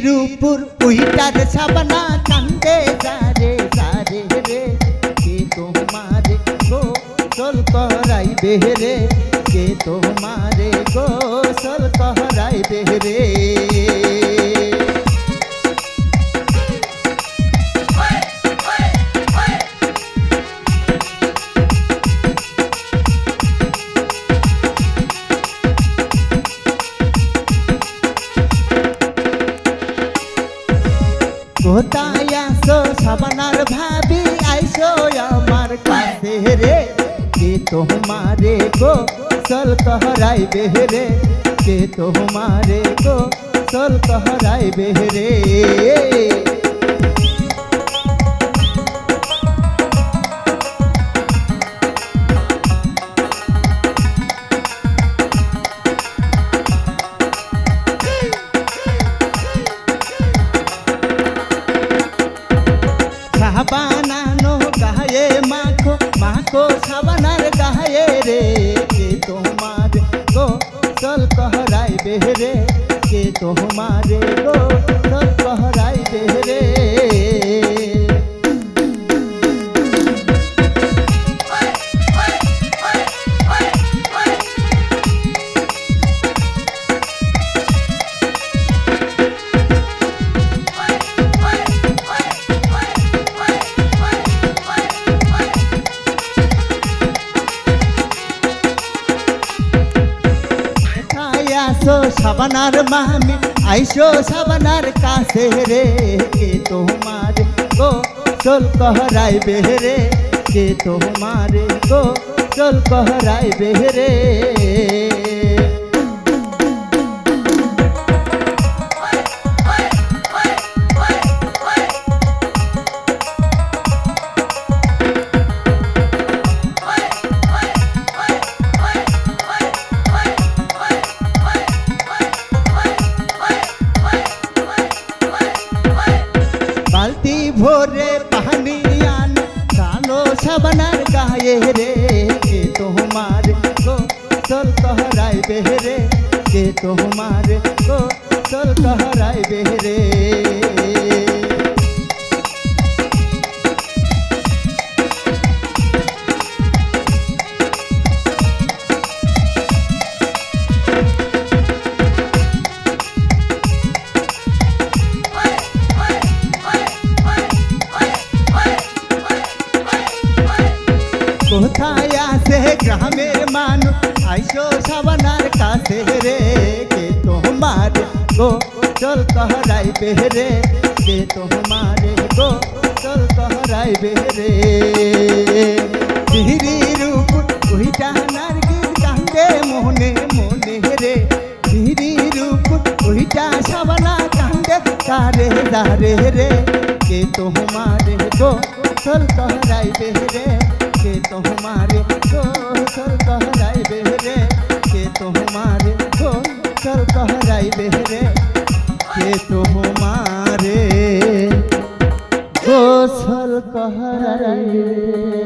रूपुर उइटार साबना कांदे जारे जारे रे के तुम्हारे गोसल कराइबे रे के तुम्हारे गोसल कराइबे रे কোথায় আসো সাবানার ভাবি আইসো আমার কাছে রে কে তোমারে গোসল করাইবে রে কে তোমারে গোসল করাইবে রে সাবানানো গায়ে মাখো মাখো সাবানার গায়ে রে কে তোমার গোসল করাইবে রে কে তোমার গোসল করাইবে রে आइसो साबानार मामी आइसो साबानार कासे रे के तुम्हारे गोसल कराइबे रे के तुम्हारे गोसल कराइबे रे बाल्टी भोरे पानी आनो डालो साबानार गाये रे के तुम्हारे गोसल कराइबे रे के तुम्हारे गोसल कराइबे रे কোথায় আছে গ্রামের মানুষ আইসো সাবানার কাছে রে কে তোমার গোসল করাইবে রে কে তোমার গোসল করাইবে রে ধীরির উপর ওইটা নারগিল কান্দে মনে মনে রে ধীরির উপর ওইটা সাবানা কান্দে তারে দারে রে কে তোমার গোসল করাইবে রে के तुम्हारे गोसल कहराइबे रे के तुम्हारे गोसल कहराइबे रे के तुम्हारे गोसल कहराइबे।